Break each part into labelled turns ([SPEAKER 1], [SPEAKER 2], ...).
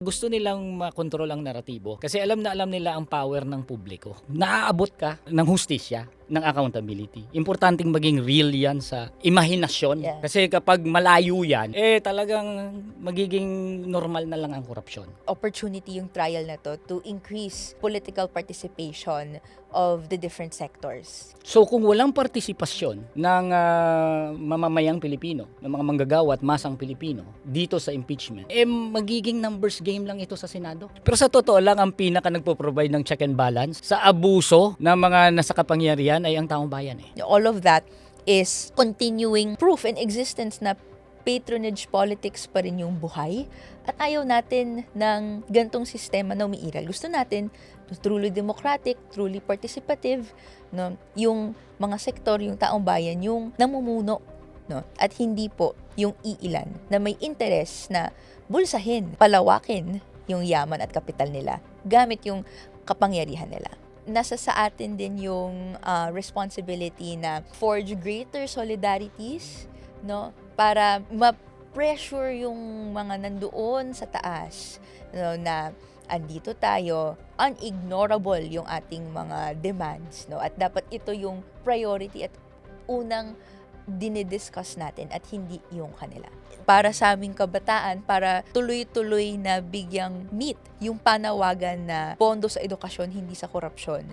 [SPEAKER 1] Gusto nilang makontrol ang naratibo kasi alam na alam nila ang power ng publiko. Naaabot ka ng hustisya, ng accountability. Importanteng maging real yan sa imahinasyon.
[SPEAKER 2] Yeah.
[SPEAKER 1] Kasi kapag malayo yan, talagang magiging normal na lang ang korupsyon.
[SPEAKER 2] Opportunity yung trial na to increase political participation of the different sectors.
[SPEAKER 1] So kung walang partisipasyon ng mamamayang Pilipino, ng mga manggagawa at masang Pilipino dito sa impeachment, magiging numbers game lang ito sa Senado. Pero sa totoo lang, ang pinaka nagpo-provide ng check and balance sa abuso ng mga nasa kapangyarihan ay ang taong bayan.
[SPEAKER 2] All of that is continuing proof and existence na patronage politics pa rin yung buhay at ayaw natin ng gantong sistema na umiiral. Gusto natin truly democratic, truly participative, no? Yung mga sektor, yung taong bayan, yung namumuno, no? At hindi po yung iilan na may interes na bulsahin, palawakin yung yaman at kapital nila gamit yung kapangyarihan nila. Nasa sa atin din yung responsibility na forge greater solidarities, no, para ma-pressure yung mga nandoon sa taas, no, na andito tayo, unignorable yung ating mga demands, no, at dapat ito yung priority at unang dinidiscuss natin at hindi yung kanila. Para sa aming kabataan, para tuloy-tuloy na bigyang meet yung panawagan na pondo sa edukasyon, hindi sa korupsyon.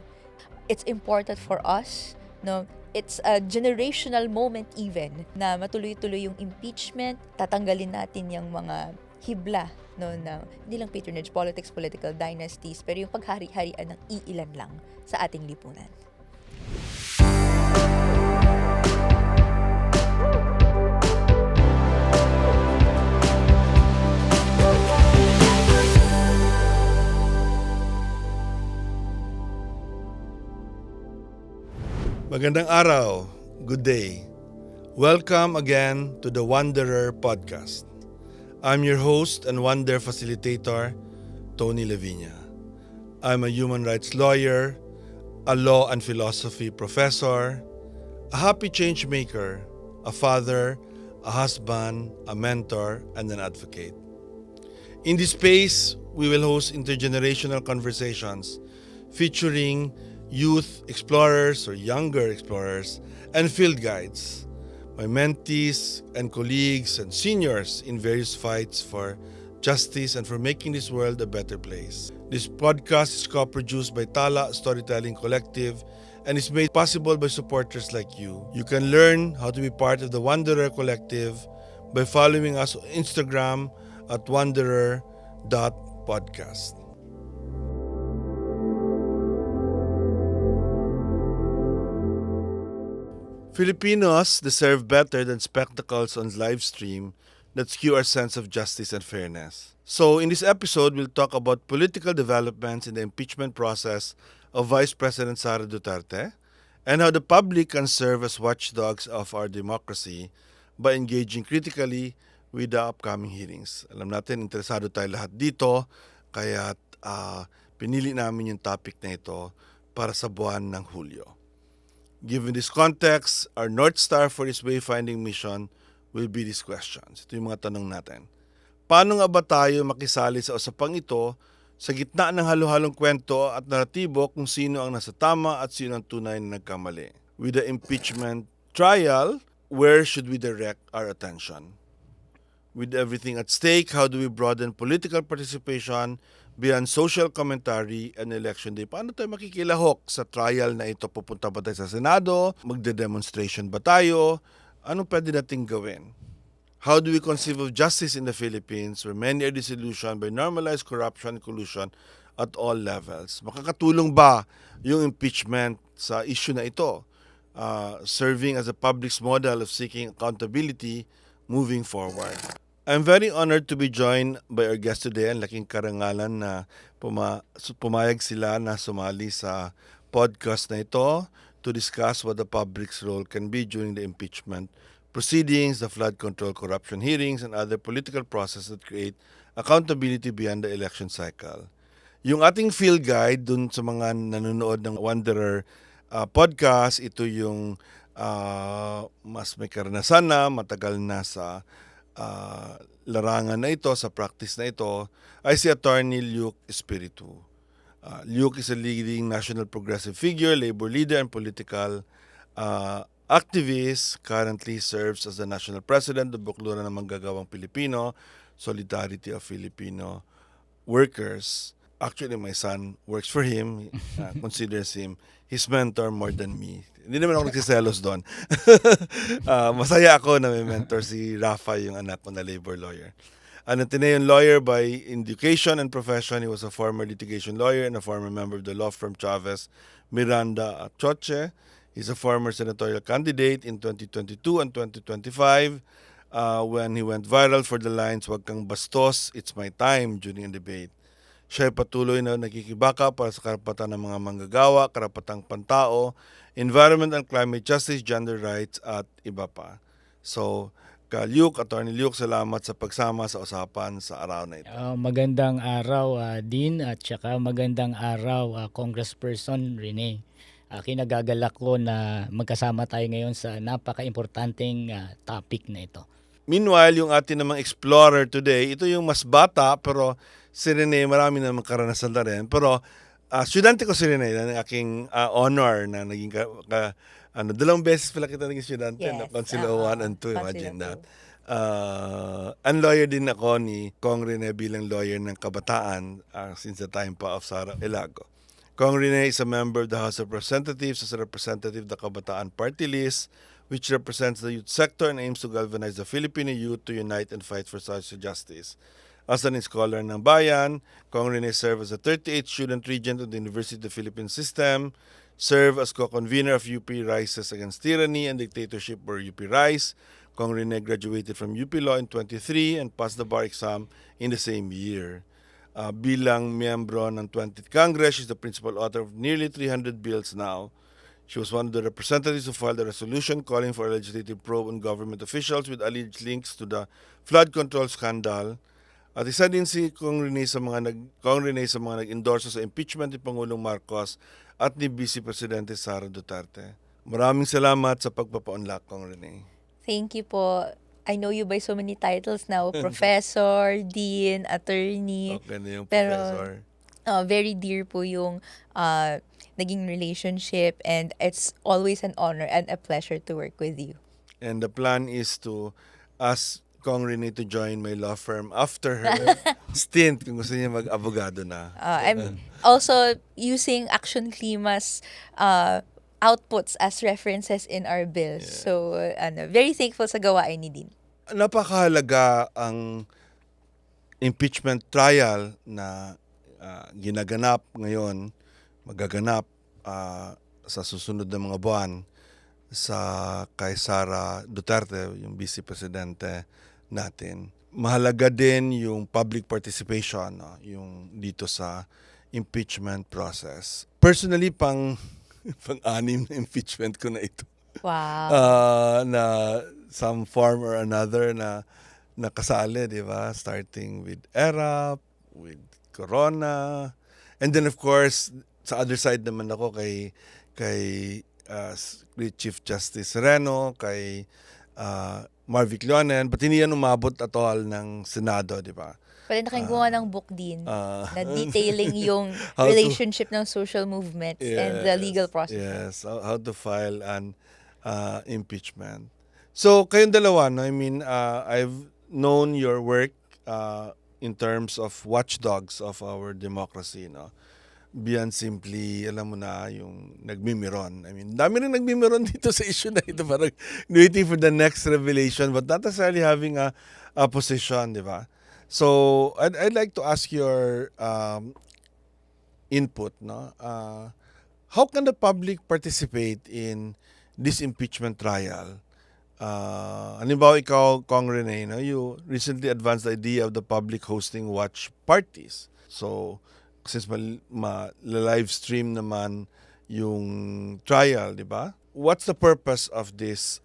[SPEAKER 2] It's important for us, no? It's a generational moment even na matuloy-tuloy yung impeachment, tatanggalin natin yung mga hibla, no, na hindi lang patronage politics, political dynasties, pero yung paghari-harian ng iilan lang sa ating lipunan.
[SPEAKER 3] Magandang araw, good day. Welcome again to the Wanderer Podcast. I'm your host and Wonder Facilitator, Tony Lavinia. I'm a human rights lawyer, a law and philosophy professor, a happy change maker, a father, a husband, a mentor, and an advocate. In this space, we will host intergenerational conversations featuring youth explorers or younger explorers and field guides, my mentees and colleagues and seniors in various fights for justice and for making this world a better place. This podcast is co-produced by Tala Storytelling Collective and is made possible by supporters like you. You can learn how to be part of the Wanderer Collective by following us on Instagram at wanderer.podcast. Filipinos deserve better than spectacles on live stream that skew our sense of justice and fairness. So, in this episode, we'll talk about political developments in the impeachment process of Vice President Sara Duterte and how the public can serve as watchdogs of our democracy by engaging critically with the upcoming hearings. Alam natin, interesado tayo lahat dito, kaya pinili namin yung topic na ito para sa buwan ng Hulyo. Given this context, our North Star for this wayfinding mission will be these questions. Ito yung mga tanong natin. Paano nga ba tayo makisali sa usapang ito sa gitna ng halo-halong kwento at naratibo kung sino ang nasa tama at sino ang tunay na nagkamali? With the impeachment trial, where should we direct our attention? With everything at stake, how do we broaden political participation beyond social commentary and election day? Paano tayo makikilahok sa trial na ito? Pupunta ba tayo sa Senado? Magde-demonstration ba tayo? Ano pwede nating gawin? How do we conceive of justice in the Philippines where many are disillusioned by normalized corruption and collusion at all levels? Makakatulong ba yung impeachment sa issue na ito? Serving as a public's model of seeking accountability moving forward. I'm very honored to be joined by our guest today. Ang laking karangalan na pumayag sila na sumali sa podcast na ito to discuss what the public's role can be during the impeachment proceedings, the flood control corruption hearings, and other political processes that create accountability beyond the election cycle. Yung ating field guide dun sa mga nanonood ng Wanderer podcast, ito yung mas may karanasan na, matagal na sa larangan na ito, sa practice na ito, ay si Attorney Luke Espiritu. Luke is a leading national progressive figure, labor leader, and political activist. Currently serves as the national president of Bukluran ng Manggagawang Pilipino, Solidarity of Filipino Workers. Actually, my son works for him, considers him his mentor more than me. Hindi naman ako nagsiselos doon. Masaya ako na may mentor si Rafa, yung anak ko na labor lawyer. An Atenean lawyer by education and profession, he was a former litigation lawyer and a former member of the law firm Chavez Miranda Choche. He's a former senatorial candidate in 2022 and 2025 when he went viral for the lines, "Wag kang bastos, it's my time," during a debate. Siya ay patuloy na nakikibaka para sa karapatan ng mga manggagawa, karapatang pantao, environment and climate justice, gender rights, at iba pa. So, Attorney Luke, salamat sa pagsama sa usapan sa araw na ito.
[SPEAKER 1] Magandang araw, Dean, at saka magandang araw, Congressperson Rene. Kinagagalak ko na magkasama tayo ngayon sa napaka-importanting topic na ito.
[SPEAKER 3] Meanwhile, yung ating namang explorer today, ito yung mas bata, pero si Rene, marami namang karanasan na rin. Pero estudyante ko si Rene, na aking honor na naging dalawang beses pala kita naging estudyante,
[SPEAKER 2] Yes,
[SPEAKER 3] Consuelo 1 and 2,
[SPEAKER 2] Consuelo
[SPEAKER 3] imagine
[SPEAKER 2] 2.
[SPEAKER 3] that. Ang lawyer din ako ni Kong Rene bilang lawyer ng kabataan since the time pa of Sara Elago. Kong Rene is a member of the House of Representatives as a representative of the Kabataan Party List, which represents the youth sector and aims to galvanize the Filipino youth to unite and fight for social justice. As an scholar ng bayan, Kong Rene served as a 38th student regent of the University of the Philippines System, served as co-convener of UP Rises Against Tyranny and Dictatorship, or UP Rise. Kong Rene graduated from UP Law in 23 and passed the bar exam in the same year. Bilang miyembro ng 20th Congress, she's the principal author of nearly 300 bills now. She was one of the representatives who filed a resolution calling for a legislative probe on government officials with alleged links to the flood control scandal. At isa din si Kong Rene sa mga nag-endorse sa impeachment ni Pangulong Marcos at ni Vice Presidente Sara Duterte. Maraming salamat sa pagpapaunlak, Kong Rene.
[SPEAKER 2] Thank you po. I know you by so many titles now. Professor, Dean, Attorney.
[SPEAKER 3] Okay na yung
[SPEAKER 2] Pero,
[SPEAKER 3] professor.
[SPEAKER 2] very dear po yung naging relationship, and it's always an honor and a pleasure to work with you.
[SPEAKER 3] And the plan is to ask Kong Rene to join my law firm after her stint kung gusto niya mag-abogado na.
[SPEAKER 2] I'm also using Action Klima's outputs as references in our bills.
[SPEAKER 3] Yeah.
[SPEAKER 2] So, very thankful sa gawain ni Dean.
[SPEAKER 3] Napakahalaga ang impeachment trial na ginaganap ngayon, magaganap sa susunod na mga buwan sa kay Sara Duterte, yung Vice Presidente natin. Mahalaga din yung public participation, no? Yung dito sa impeachment process. Personally, pang-anim na impeachment ko na ito.
[SPEAKER 2] Wow.
[SPEAKER 3] Na some form or another na nakasali, di ba? Starting with ERAP, with Corona, and then of course, sa other side naman ako kay Chief Justice Sereno, kay Marvic Leonen, but hindi yan umabot at all ng Senado, di ba?
[SPEAKER 2] Pwede na kayong gumawa ng book din na detailing yung
[SPEAKER 3] How to-
[SPEAKER 2] relationship ng social movements and the legal process.
[SPEAKER 3] Yes, how to file an impeachment. So, kayong dalawa, no? I mean, I've known your work in terms of watchdogs of our democracy, no? Beyond simply, alam mo na, yung nagmimiron. I mean, dami rin nagmimiron dito sa issue na ito. Parang waiting for the next revelation but not necessarily having a position, di ba? So, I'd like to ask your input, no? How can the public participate in this impeachment trial? Halimbawa, ikaw, Kong Rene, no? You recently advanced the idea of the public hosting watch parties. So, since live stream naman yung trial, di ba? What's the purpose of this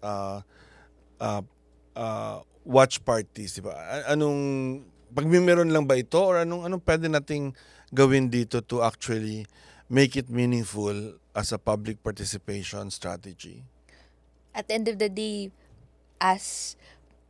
[SPEAKER 3] watch parties, di ba? Anong pagmimiron lang ba ito, or anong pwede nating gawin dito to actually make it meaningful as a public participation strategy?
[SPEAKER 2] At the end of the day, as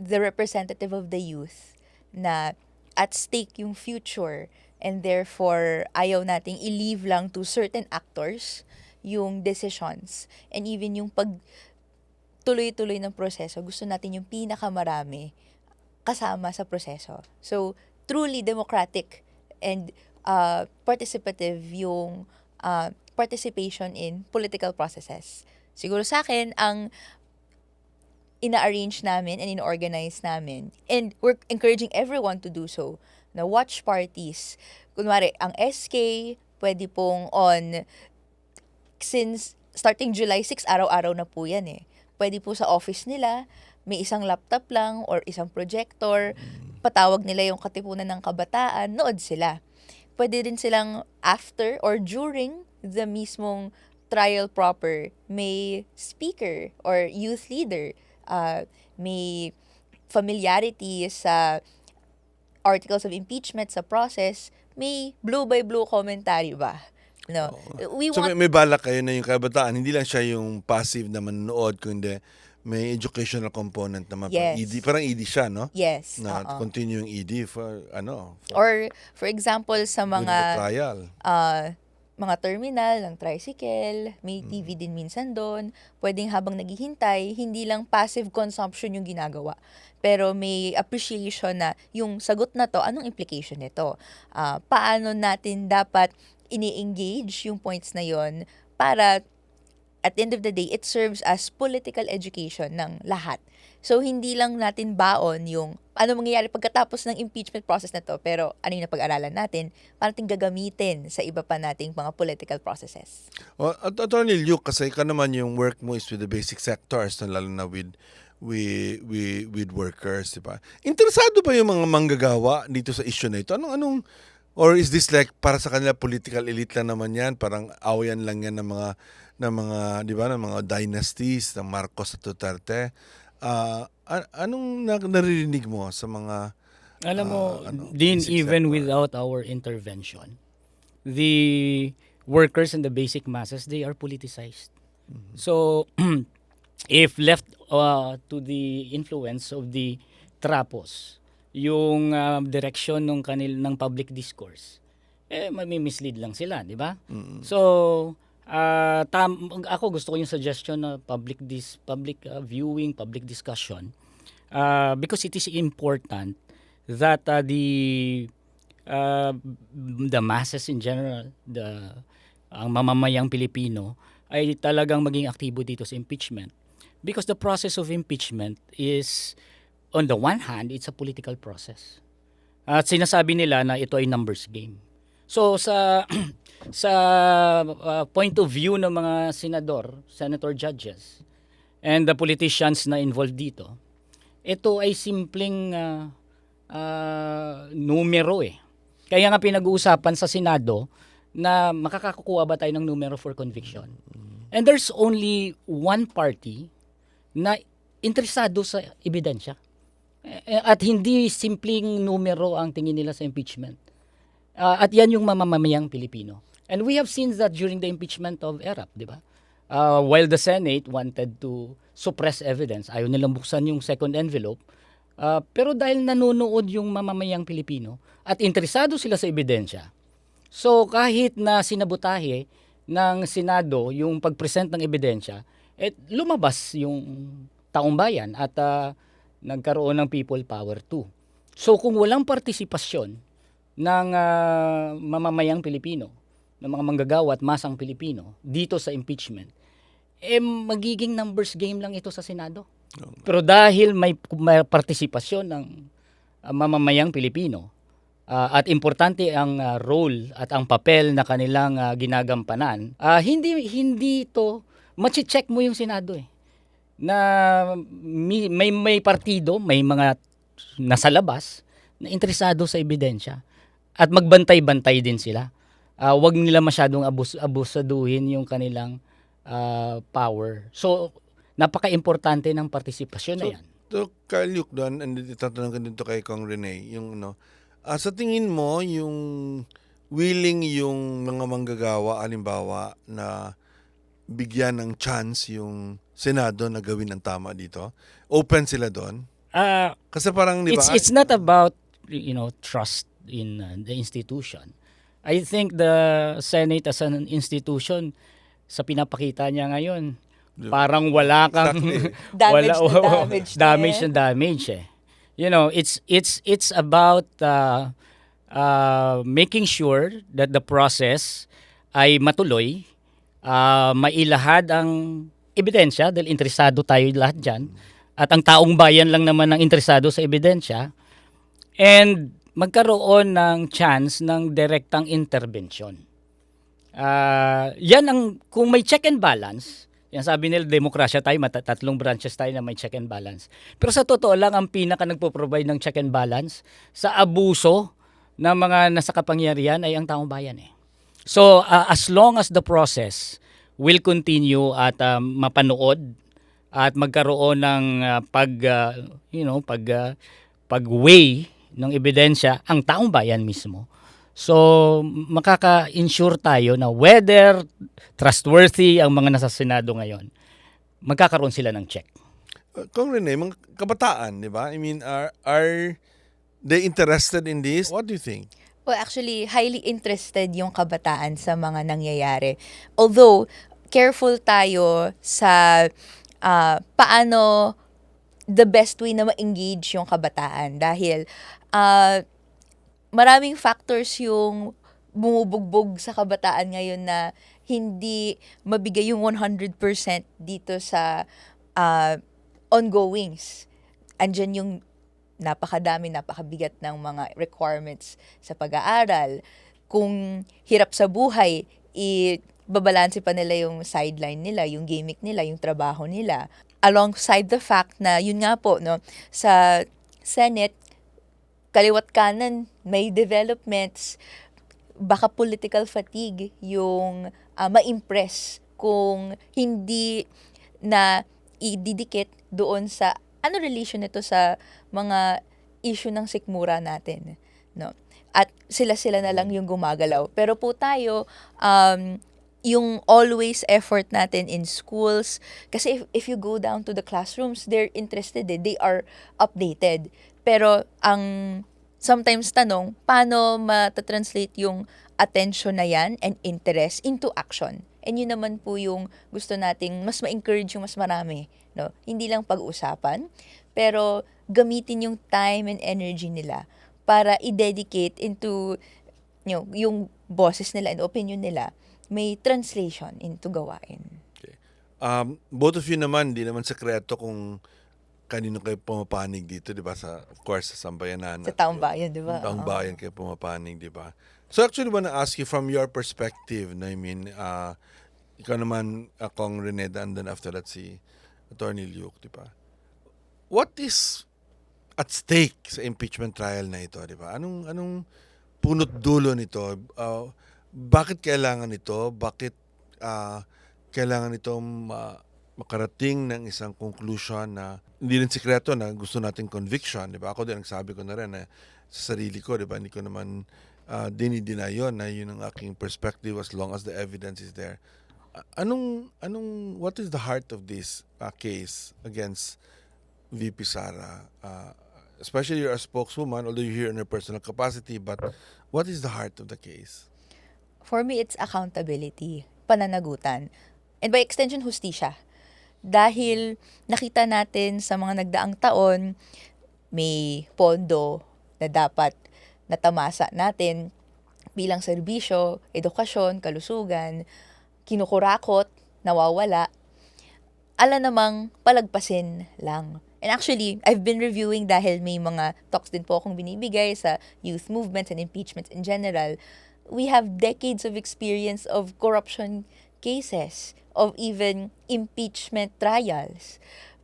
[SPEAKER 2] the representative of the youth, na at stake yung future, and therefore ayaw nating i-leave lang to certain actors yung decisions and even yung pagtuloy-tuloy ng proseso. Gusto natin yung pinakamarami kasama sa proseso. So, truly democratic and participative yung participation in political processes. Siguro sa akin, ang ina-arrange namin and in-organize namin, and we're encouraging everyone to do so, na watch parties. Kunwari, ang SK, pwede pong on, since starting July 6, araw-araw na po yan eh. Pwede po sa office nila, may isang laptop lang or isang projector, patawag nila yung Katipunan ng Kabataan, nood sila. Pwede rin silang after or during the mismong trial proper, may speaker or youth leader, may familiarity sa articles of impeachment, sa process, may blue by blue commentary ba? No. We
[SPEAKER 3] So
[SPEAKER 2] want
[SPEAKER 3] may balak kayo na yung kabataan, hindi lang siya yung passive na manonood, kundi may educational component naman.
[SPEAKER 2] Yes.
[SPEAKER 3] Parang ED siya, no?
[SPEAKER 2] yes.
[SPEAKER 3] Na
[SPEAKER 2] oo.
[SPEAKER 3] continuing ED for
[SPEAKER 2] Or for example sa
[SPEAKER 3] during the
[SPEAKER 2] mga
[SPEAKER 3] trial.
[SPEAKER 2] mga terminal ng tricycle, may TV din minsan doon. Pwedeng habang naghihintay, hindi lang passive consumption yung ginagawa. Pero may appreciation na yung sagot na to, anong implication nito? Paano natin dapat ini-engage yung points na yon para at the end of the day, it serves as political education ng lahat. So, hindi lang natin baon yung ano mangyayari pagkatapos ng impeachment process na to, pero ano yung napag-aralan natin para natin gagamitin sa iba pa nating mga political processes.
[SPEAKER 3] At Attorney Luke, kasi ka naman yung work mo is with the basic sectors, lalo na with workers, di ba? Interesado ba yung mga manggagawa dito sa issue na ito? Anong or is this like para sa kanila political elite lang naman yan, parang awayan lang yan ng mga di ba, ng mga dynasties ng Marcos at Duterte? Anong naririnig mo sa mga
[SPEAKER 1] Alam mo, Dean,
[SPEAKER 3] basic
[SPEAKER 1] even
[SPEAKER 3] sector?
[SPEAKER 1] without our intervention, the workers and the basic masses, they are politicized. So, if left to the influence of the trapos, yung direction ng public discourse, mami-mislead lang sila, di ba? So, ako gusto ko yung suggestion na public viewing, public discussion, because it is important that the masses in general, ang mamamayang Pilipino ay talagang maging aktibo dito sa impeachment. Because the process of impeachment is, on the one hand, it's a political process. At sinasabi nila na ito ay numbers game. So sa point of view ng mga senator judges, and the politicians na involved dito, ito ay simpleng numero eh. Kaya nga pinag-uusapan sa Senado na makakakuha ba tayo ng numero for conviction. And there's only one party na interesado sa ebidensya. At hindi simpleng numero ang tingin nila sa impeachment. At yan yung mamamayang Pilipino. And we have seen that during the impeachment of ERAP, di ba? While the Senate wanted to suppress evidence, ayaw nilang buksan yung second envelope, pero dahil nanonood yung mamamayang Pilipino at interesado sila sa ebidensya, so kahit na sinabutahe ng Senado yung pag-present ng ebidensya, lumabas yung taong bayan at nagkaroon ng people power too. So kung walang partisipasyon ng mamamayang Pilipino, ng mga manggagawa at masang Pilipino dito sa impeachment, magiging numbers game lang ito sa Senado. Pero dahil may partisipasyon ng mamamayang Pilipino, at importante ang role at ang papel na kanilang ginagampanan, hindi ito machi-check mo yung Senado eh. Na may partido, may mga nasa labas na interesado sa ebidensya at magbantay-bantay din sila. Wag nila masyadong abusaduhin yung kanilang power. So napaka-importante ng partisipasyon na yan.
[SPEAKER 3] So, Kyle Luke doon, and itatanong ko dito kay Kong Rene, yung sa tingin mo, yung willing yung mga manggagawa, halimbawa, na bigyan ng chance yung Senado na gawin ang tama dito? Open sila doon? Kasi parang, di ba?
[SPEAKER 1] It's not about trust in the institution. I think the Senate as an institution, sa pinapakita niya ngayon, parang wala kang
[SPEAKER 3] Exactly.
[SPEAKER 2] Damage na
[SPEAKER 1] damage eh. It's about making sure that the process ay matuloy, mailahad ang ebidensya dahil interesado tayo lahat diyan, at ang taong bayan lang naman ang interesado sa ebidensya, and magkaroon ng chance ng direktang intervention. Yan ang, kung may check and balance, yan sabi nila, demokrasya tayo, tatlong branches tayo na may check and balance. Pero sa totoo lang, ang pinaka nagpo-provide ng check and balance sa abuso ng mga nasa kapangyarihan ay ang taong bayan eh. So, as long as the process will continue at mapanood at magkaroon ng pag-weigh ng ebidensya ang taong bayan mismo. So, makaka-ensure tayo na whether trustworthy ang mga nasa Senado ngayon, magkakaroon sila ng check.
[SPEAKER 3] Kung Rene, mga kabataan, di ba? I mean, are they interested in this? What do you think?
[SPEAKER 2] Well, actually, highly interested yung kabataan sa mga nangyayari. Although, careful tayo sa paano the best way na ma-engage yung kabataan. Dahil maraming factors yung bumubugbog sa kabataan ngayon na hindi mabigay yung 100% dito sa ongoings. Andyan yung napakadami, napakabigat ng mga requirements sa pag-aaral. Kung hirap sa buhay, babalanse pa nila yung sideline nila, yung gimmick nila, yung trabaho nila. Alongside the fact na, yun nga po, no, sa Senate, kaliwat kanan, may developments, baka political fatigue yung ma-impress kung hindi na ididikit doon sa ano relation nito sa mga issue ng sikmura natin, no? At sila na lang yung gumagalaw. Pero po tayo, yung always effort natin in schools, kasi if you go down to the classrooms, they're interested, they are updated. Pero ang sometimes tanong, paano matatranslate yung attention na yan and interest into action? And yun naman po yung gusto nating mas ma-encourage yung mas marami, no? Hindi lang pag-usapan, pero gamitin yung time and energy nila para i-dedicate into yung boses nila and opinion nila, may translation into gawain.
[SPEAKER 3] Okay. Both of you naman, di naman sekreto kung kanino kayo pumapanig dito, di ba? Of course, sa Sambayanan.
[SPEAKER 2] Sa taong bayan, di ba?
[SPEAKER 3] Taong bayan kayo pumapanig, di ba? So actually, I want to ask you from your perspective, I mean, ikaw naman, akong Reneda, and then after that si Attorney Luke, di ba? What is at stake sa impeachment trial na ito, di ba? Anong punot dulo nito? Bakit kailangan ito? Bakit kailangan itong makarating ng isang conclusion na hindi rin sikreto na gusto nating conviction, di ba? Ako din, nagsabi ko na rin na sa sarili ko, di ba? Hindi ko naman dinideny yun na yun ang aking perspective as long as the evidence is there. What is the heart of this case against VP Sara? Especially you're a spokeswoman, although you're here in your personal capacity, but what is the heart of the case?
[SPEAKER 2] For me, it's accountability, pananagutan, and by extension, hustisya. Dahil nakita natin sa mga nagdaang taon, may pondo na dapat natamasa natin bilang serbisyo, edukasyon, kalusugan, kinukurakot, nawawala, ala namang palagpasin lang. And actually, I've been reviewing dahil may mga talks din po akong binibigay sa youth movements and impeachments in general. We have decades of experience of corruption cases, of even impeachment trials.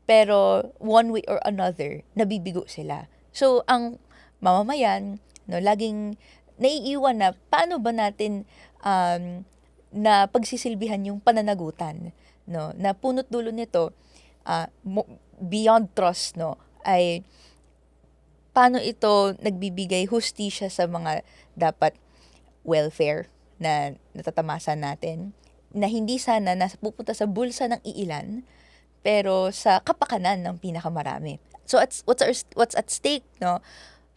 [SPEAKER 2] Pero one way or another, nabibigo sila. So, ang mamamayan, laging naiiwan na paano ba natin na pagsisilbihan yung pananagutan, na punot dulo nito, beyond trust, ay paano ito nagbibigay hustisya sa mga dapat welfare na natatamasa natin, na hindi sana pupunta sa bulsa ng iilan, pero sa kapakanan ng pinakamarami. So what's at stake,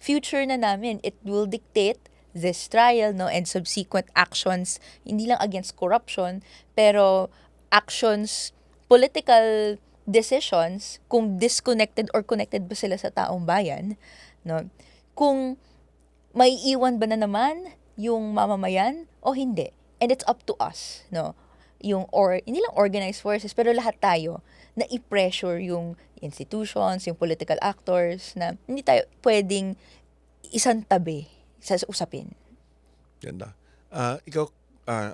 [SPEAKER 2] future na namin. It will dictate this trial, no, and subsequent actions, hindi lang against corruption, pero actions, political decisions, kung disconnected or connected ba sila sa taong bayan, no? Kung may iwan ba na naman yung mamamayan o hindi. And it's up to us, no? Hindi lang organized forces, pero lahat tayo na i-pressure yung institutions, yung political actors, na hindi tayo pwedeng isang tabi sa usapin.
[SPEAKER 3] Ganda. Ikaw,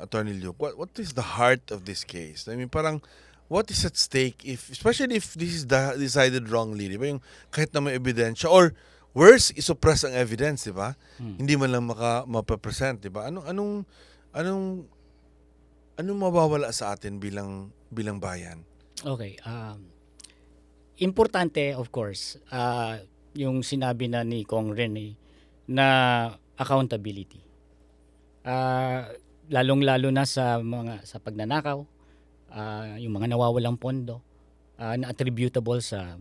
[SPEAKER 3] Attorney Luke, what is the heart of this case? I mean, parang, what is at stake especially if this is decided wrongly, di ba? Yung kahit na may ebidensya, or worse, isuppress ang evidence, di ba? Hindi man lang mapapresent, di ba? Anong mawawala sa atin bilang bayan?
[SPEAKER 1] Okay. Importante, of course, yung sinabi na ni Kong Rene na accountability. Lalong-lalo na sa pagnanakaw, yung mga nawawalang pondo na attributable sa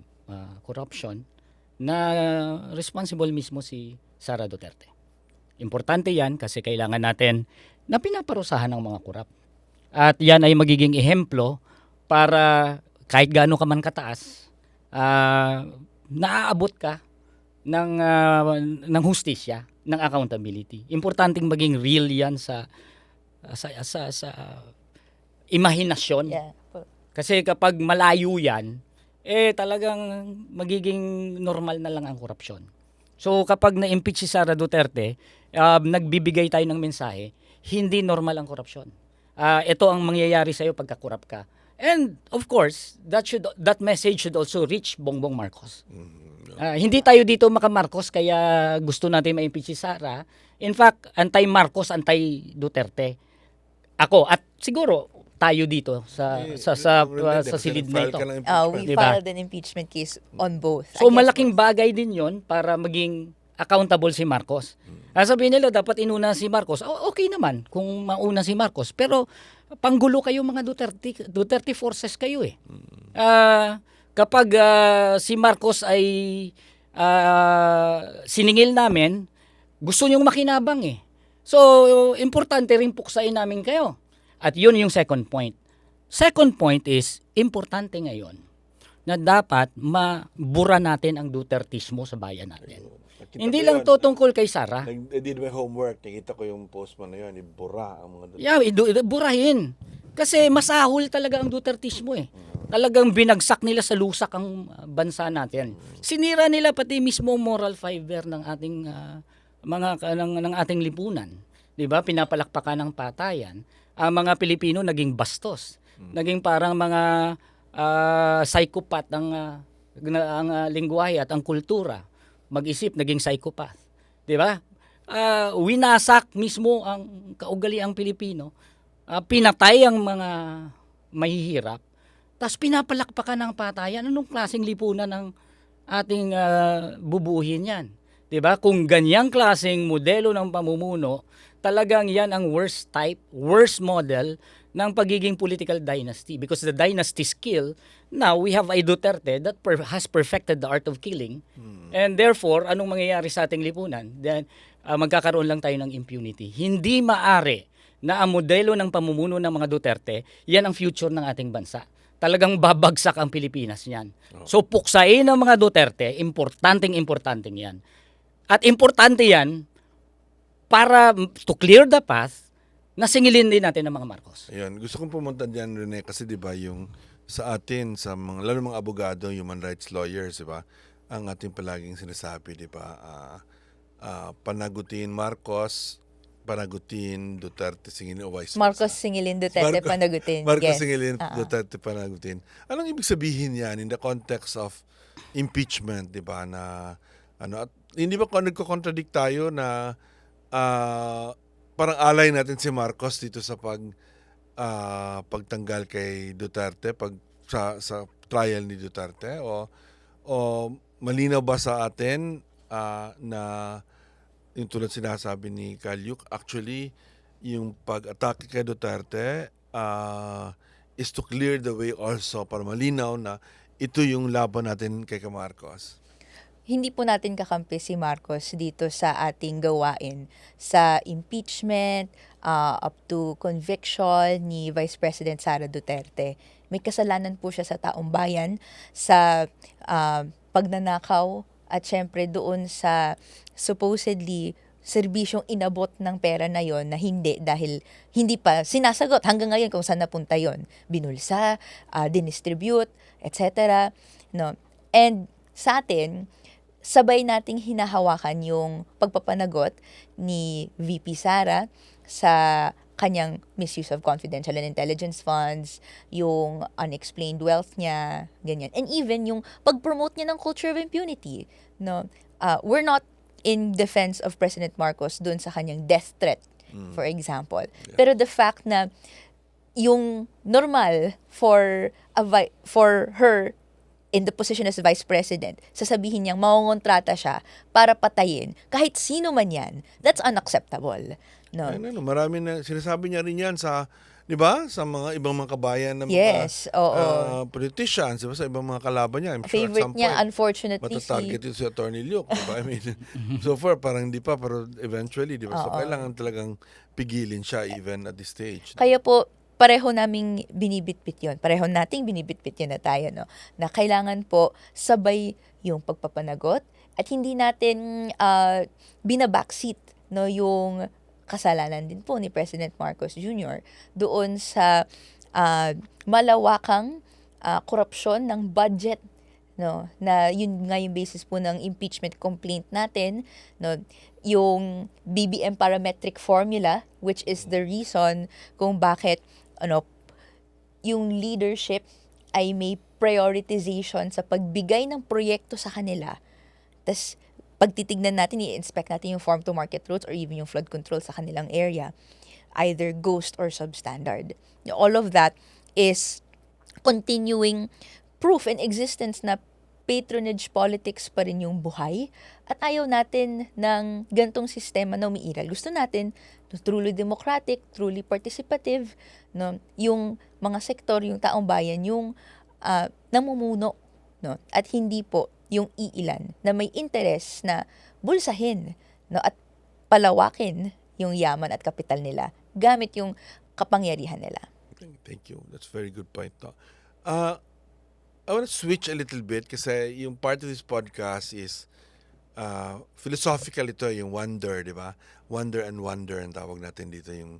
[SPEAKER 1] corruption, na responsible mismo si Sara Duterte. Importante yan kasi kailangan natin na pinaparusahan ng mga korap. At yan ay magiging ehemplo para kahit gaano ka man kataas, naaabot ka ng hustisya, ng accountability. Importanteng maging real yan sa imahinasyon.
[SPEAKER 2] Yeah.
[SPEAKER 1] Kasi kapag malayo yan, talagang magiging normal na lang ang korupsyon. So kapag na-impeach si Sara Duterte, nagbibigay tayo ng mensahe, hindi normal ang korupsyon. Ito ang mangyayari sa iyo pagka korap ka. And of course, that message should also reach Bongbong Marcos. Hindi tayo dito maka-Marcos kaya gusto natin ma-impeach si Sara. In fact, anti-Marcos, anti-Duterte. Ako at siguro tayo dito sa silid na ito.
[SPEAKER 2] We
[SPEAKER 1] Diba?
[SPEAKER 2] filed an impeachment case on both.
[SPEAKER 1] So malaking bagay din 'yon para maging accountable si Marcos. Sabihin nila dapat inuna si Marcos. Okay naman kung mauna si Marcos, pero panggulo kayo mga Duterte forces kayo eh. Kapag si Marcos ay siningil namin, gusto niyong makinabang eh. So importante rin puksain namin kayo. At yun yung second point. Second point is, importante ngayon na dapat mabura natin ang Dutertismo sa bayan natin. Hindi lang to tungkol kay Sara.
[SPEAKER 3] I did my homework. Nakita ko yung post mo na yun. Ibura ang mga
[SPEAKER 1] Burahin. Kasi masahol talaga ang Dutertismo eh. Talagang binagsak nila sa lusak ang bansa natin. Sinira nila pati mismo moral fiber ng ating ng ating lipunan. 'Di ba? Pinapalakpakan ng patayan. Ang mga Pilipino naging bastos. Naging parang mga psychopath ang lengguwahe at ang kultura. Mag-isip, naging psychopath. 'Di ba? Winasak mismo ang kaugaliang Pilipino. Pinatay ang mga mahihirap. Tapos pinapalakpakan ng patayan. Anong klaseng lipunan ang ating bubuhin yan? 'Di ba? Kung ganyang klaseng modelo ng pamumuno, talagang yan ang worst model ng pagiging political dynasty. Because the dynasty skill, now we have a Duterte that has perfected the art of killing. And therefore, anong mangyayari sa ating lipunan? Then, magkakaroon lang tayo ng impunity. Hindi maari na ang modelo ng pamumuno ng mga Duterte, yan ang future ng ating bansa. Talagang babagsak ang Pilipinas niyan. So, puksain ng mga Duterte, importanteng yan. At importante yan, para to clear the path, na singilin din natin ng mga Marcos.
[SPEAKER 3] Ayun, gusto kong pumunta diyan, Rene, kasi 'di ba yung sa atin, sa mga lalo mga abogado, human rights lawyers, 'di ba? Ang ating palaging sinasabi, 'di ba? Panagutin Marcos, panagutin Duterte, singilin o vice versa.
[SPEAKER 2] Marcos singilin, Duterte panagutin.
[SPEAKER 3] Marcos
[SPEAKER 2] Yes.
[SPEAKER 3] singilin, Duterte panagutin. Anong ibig sabihin yan in the context of impeachment, 'di ba? Na at hindi ba nagko-contradict tayo na parang alay natin si Marcos dito sa pagtanggal kay Duterte sa trial ni Duterte, o malinaw ba sa atin na yung tulad sinasabi ni Kalyuk, actually yung pag-atake kay Duterte is to clear the way also para malinaw na ito yung laban natin kay Marcos.
[SPEAKER 2] hindi po natin kakampi si Marcos dito sa ating gawain sa impeachment, up to conviction ni Vice President Sara Duterte. May kasalanan po siya sa taong bayan, sa pagnanakaw, at syempre doon sa supposedly serbisyong inabot ng pera na yon na hindi, dahil hindi pa sinasagot hanggang ngayon kung saan napunta yon. Binulsa, dinistribute, etc. No? And sa atin, sabay nating hinahawakan yung pagpapanagot ni VP Sara sa kanyang misuse of confidential and intelligence funds, yung unexplained wealth niya, ganyan. And even yung pag-promote niya ng culture of impunity. No? We're not in defense of President Marcos dun sa kanyang death threat, for example. Pero the fact na yung normal for her in the position as Vice President, sasabihin niyang mangongontrata siya para patayin kahit sino man yan, that's unacceptable. No?
[SPEAKER 3] Marami na sinasabi niya rin yan sa, 'di ba? Sa mga ibang mga kabayan na mga
[SPEAKER 2] Yes, oo.
[SPEAKER 3] politicians, 'di ba? Sa ibang mga kalaban niya. I'm sure at
[SPEAKER 2] Favorite
[SPEAKER 3] some
[SPEAKER 2] niya,
[SPEAKER 3] point,
[SPEAKER 2] unfortunately,
[SPEAKER 3] matatarget ito si Attorney Luke, 'di ba? I mean, so far parang hindi pa, pero eventually, 'di ba? So kailangan talagang pigilin siya even at this stage.
[SPEAKER 2] Kaya po, pareho naming binibitbit yun. Pareho nating binibitbit yun na tayo, no? Na kailangan po sabay yung pagpapanagot at hindi natin binabackseat, no, yung kasalanan din po ni President Marcos Jr. doon sa malawakang korupsyon ng budget, no, na yun nga yung basis po ng impeachment complaint natin, no, yung BBM parametric formula, which is the reason kung bakit yung leadership ay may prioritization sa pagbigay ng proyekto sa kanila. Tas pagtitignan natin, i-inspect natin yung farm to market routes or even yung flood control sa kanilang area, either ghost or substandard. All of that is continuing proof in existence na patronage politics pa rin yung buhay, at ayaw natin ng gantong sistema na umiiral. Gusto natin truly democratic, truly participative, no? Yung mga sektor, yung taong bayan, yung namumuno, no? At hindi po yung iilan na may interes na bulsahin, no, at palawakin yung yaman at kapital nila gamit yung kapangyarihan nila.
[SPEAKER 3] Thank you. That's a very good point. No? I want to switch a little bit kasi yung part of this podcast is philosophical ito, yung wonder, di ba? Wonder and wonder ang tawag natin dito, yung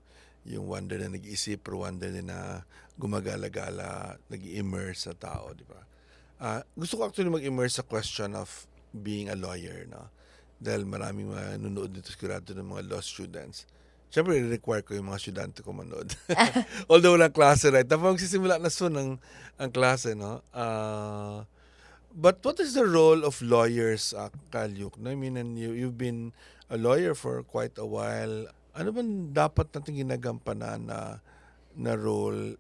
[SPEAKER 3] wonder na nag-iisip, pero wonder din na gumagala-gala, nag-immerse sa tao, di ba? Gusto ko actually mag-immerse sa question of being a lawyer, no? Dahil maraming manunood dito sigurado ng mga law students. Siyempre, require ko yung mga estudyante ko manood. Although walang klase, right? Tapos magsisimula na soon ang klase, no? But what is the role of lawyers, Kalyuk? No? I mean, and you've been a lawyer for quite a while. Ano bang dapat natin ginagampanan na role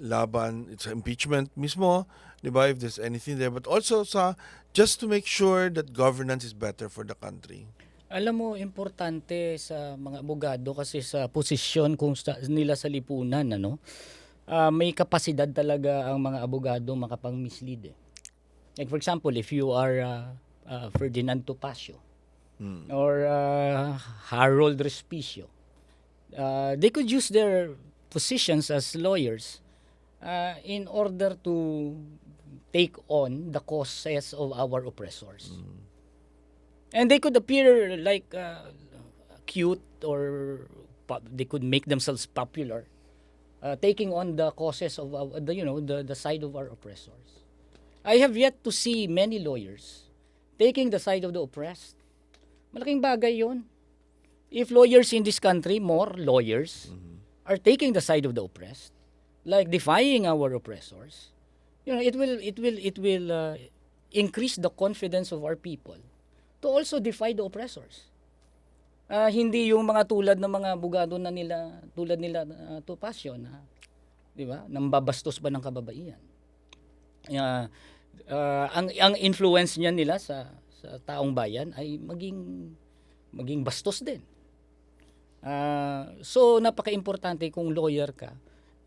[SPEAKER 3] laban sa impeachment mismo, di ba, if there's anything there, but also just to make sure that governance is better for the country?
[SPEAKER 1] Alam mo, importante sa mga abogado kasi sa posisyon nila sa lipunan, may kapasidad talaga ang mga abogado makapang-mislead. Like for example, if you are Ferdinand Topacio or Harold Respicio, they could use their positions as lawyers in order to take on the causes of our oppressors. And they could appear like cute, or they could make themselves popular, taking on the causes of the side of our oppressors. I have yet to see many lawyers taking the side of the oppressed. Malaking bagay yun. If lawyers in this country, more lawyers, are taking the side of the oppressed, like defying our oppressors, it will increase the confidence of our people to also defy the oppressors. Hindi yung mga tulad ng mga abogado na tulad nila Topacio na, di ba, nambabastos ba ng kababaihan. Ang influence niya nila sa taong bayan ay maging bastos din. So napaka-importante kung lawyer ka,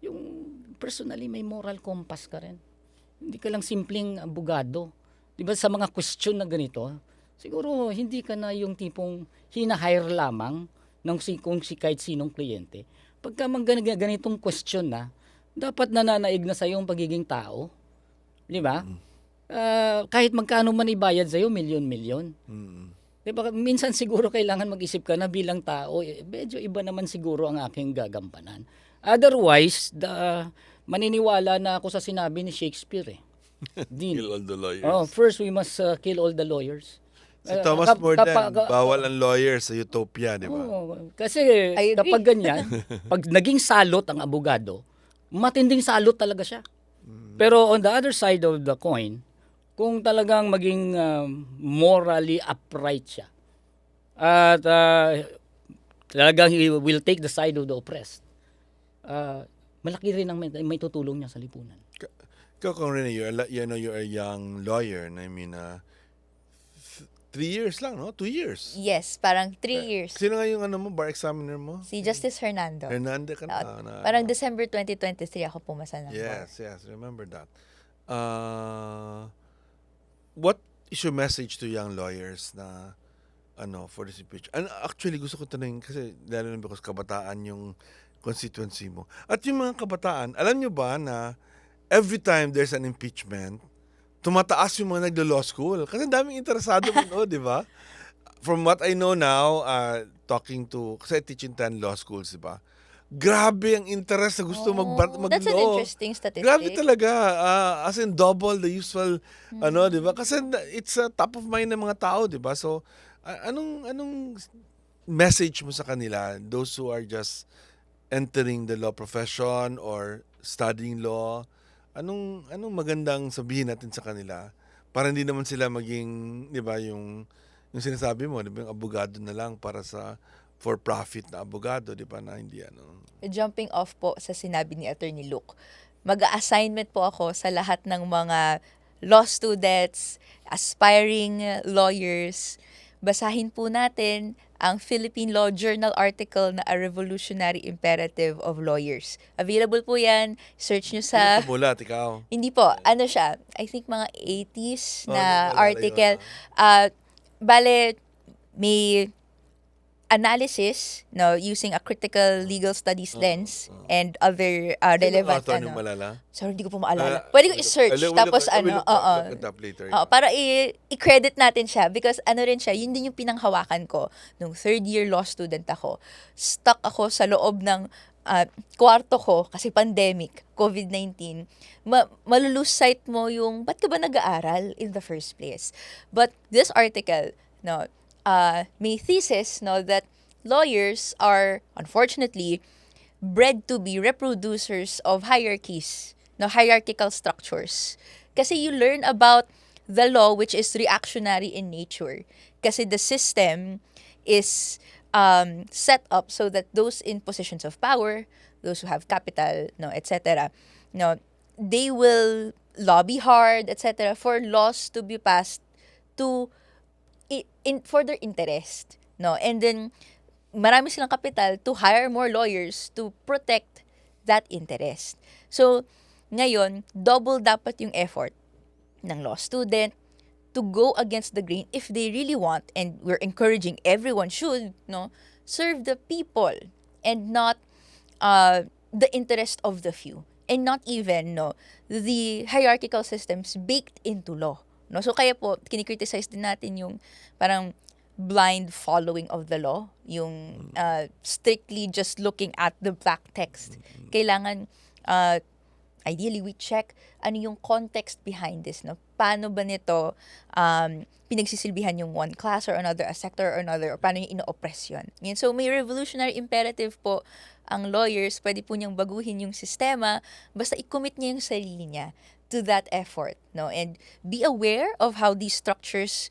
[SPEAKER 1] yung personally may moral compass ka rin. Hindi ka lang simpleng abogado. 'Di ba, sa mga question na ganito, siguro hindi ka na yung tipong hinahire lamang ng kahit sinong kliyente. Pagka ganitong question na, dapat nananaig na sa yung pagiging tao. Di ba? Kahit magkano man ibayad sa'yo, milyon-milyon. Di ba? Minsan siguro kailangan mag-isip ka na bilang tao, medyo iba naman siguro ang aking gagampanan. Otherwise, maniniwala na ako sa sinabi ni Shakespeare.
[SPEAKER 3] Kill all the lawyers.
[SPEAKER 1] First we must kill all the lawyers.
[SPEAKER 3] Si Thomas More bawal ang lawyer sa Utopia, di ba?
[SPEAKER 1] Kasi
[SPEAKER 2] I agree.
[SPEAKER 1] kapag ganyan, pag naging salot ang abogado, matinding salot talaga siya. Pero on the other side of the coin, kung talagang maging morally upright siya, at talagang he will take the side of the oppressed, malaki rin ang may tutulong niya sa lipunan.
[SPEAKER 3] Ikaw, Kong Rene, you're a young lawyer. I mean, 3 years lang, no? 2 years.
[SPEAKER 2] Yes, parang 3 years.
[SPEAKER 3] Sino nga yung bar examiner mo?
[SPEAKER 2] Si Justice Hernando.
[SPEAKER 3] Hernandez ka na.
[SPEAKER 2] Parang December 2023 ako pumasa ng bar.
[SPEAKER 3] Yes, remember that. What is your message to young lawyers na for this impeachment? And actually, gusto ko tanungin kasi lalo na because kabataan yung constituency mo. At yung mga kabataan, alam nyo ba na every time there's an impeachment, tumataas yung mga naglo-law school. Kasi daming interesado mo, di ba? From what I know now, talking to, kasi I teach in 10 law schools, di ba? Grabe ang interest na gusto mag-law.
[SPEAKER 2] That's an interesting statistic.
[SPEAKER 3] Grabe talaga. As in double the usual, di ba? Kasi it's top of mind ng mga tao, di ba? So, anong message mo sa kanila, those who are just entering the law profession or studying law? Anong magandang sabihin natin sa kanila para hindi naman sila maging, 'di ba, yung sinasabi mo, 'di ba, yung abogado na lang para sa for profit na abogado, 'di ba, na hindi
[SPEAKER 2] Jumping off po sa sinabi ni Attorney Luke. Mag-assignment po ako sa lahat ng mga law students, aspiring lawyers. Basahin po natin ang Philippine Law Journal article na A Revolutionary Imperative of Lawyers. Available po yan. Search nyo sa...
[SPEAKER 3] Mulat, ikaw.
[SPEAKER 2] Hindi po. Ano siya? I think mga 80s na
[SPEAKER 3] naalala
[SPEAKER 2] article. Bale, may analysis using a critical legal studies lens and other relevant
[SPEAKER 3] Sino malala?
[SPEAKER 2] Sorry, hindi ko po maalala. Pwede ko i-search tapos
[SPEAKER 3] look it up later.
[SPEAKER 2] para i-credit natin siya because rin siya, yun din yung pinanghawakan ko nung third year law student ako. Stuck ako sa loob ng kwarto ko kasi pandemic, COVID-19. Malulose sight mo yung ba't ka ba nag-aaral in the first place? But this article, may thesis that lawyers are unfortunately bred to be reproducers of hierarchies, hierarchical structures. Kasi you learn about the law which is reactionary in nature. Kasi the system is set up so that those in positions of power, those who have capital, etc., they will lobby hard, etc., for laws to be passed to for their interest, and then marami silang kapital to hire more lawyers to protect that interest. So ngayon, double dapat yung effort ng law student to go against the grain if they really want, and we're encouraging everyone should serve the people and not the interest of the few, and not even the hierarchical systems baked into law. So kaya po, kinikriticize din natin yung parang blind following of the law, yung strictly just looking at the black text. Kailangan, ideally, we check ano yung context behind this. Paano ba nito pinagsisilbihan yung one class or another, a sector or another, or paano yung ino-oppress yun. So may revolutionary imperative po ang lawyers, pwede po niyang baguhin yung sistema, basta i-commit niya yung sarili niya to that effort, and be aware of how these structures,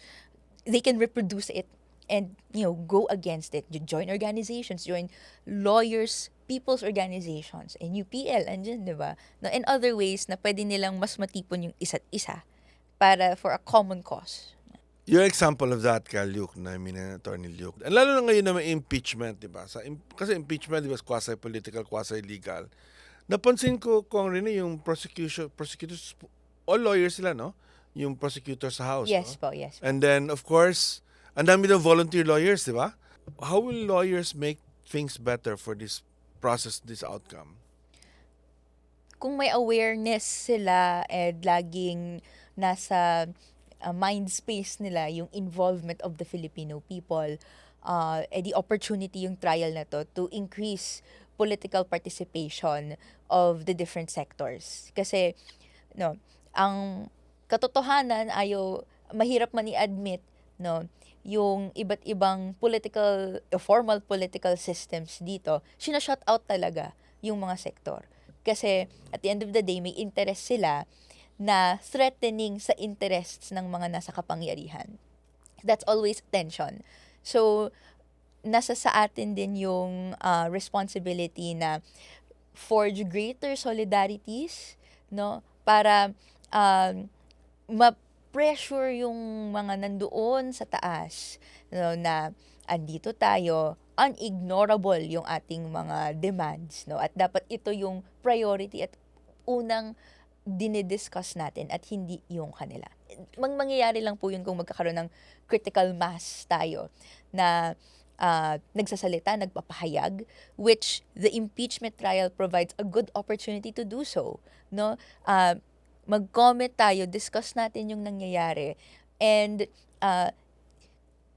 [SPEAKER 2] they can reproduce it and go against it. You join organizations, join lawyers, people's organizations, and UPL, andyan, di ba? And other ways na pwede nilang mas matipon yung isa't isa para for a common cause.
[SPEAKER 3] Your example of that, Luke, Attorney Luke. And lalo na ngayon na may impeachment, di ba? Kasi impeachment, di ba, quasi-political, quasi-legal. Napansin ko, Kong Rene, yung prosecutors, all lawyers sila, yung prosecutor sa House.
[SPEAKER 2] Yes
[SPEAKER 3] no?
[SPEAKER 2] po, yes.
[SPEAKER 3] And then, of course, ang dami ng volunteer lawyers, di ba? How will lawyers make things better for this process, this outcome?
[SPEAKER 2] Kung may awareness sila and laging nasa mind space nila yung involvement of the Filipino people, the opportunity yung trial na to increase political participation of the different sectors. Kasi, no, ang katotohanan mahirap man i-admit, no, yung iba't ibang formal political systems dito, sinashut out talaga yung mga sektor. Kasi at the end of the day, may interest sila na threatening sa interests ng mga nasa kapangyarihan. That's always tension. So, nasa sa atin din yung responsibility na forge greater solidarities, no, para ma-pressure yung mga nandoon sa taas, no, na andito tayo, unignorable yung ating mga demands, no, at dapat ito yung priority at unang dinidiscuss natin at hindi yung kanila. Mangyayari lang po yun kung magkakaroon ng critical mass tayo na nagsasalita, nagpapahayag, which the impeachment trial provides a good opportunity to do so. No? Mag-comment tayo, discuss natin yung nangyayari, and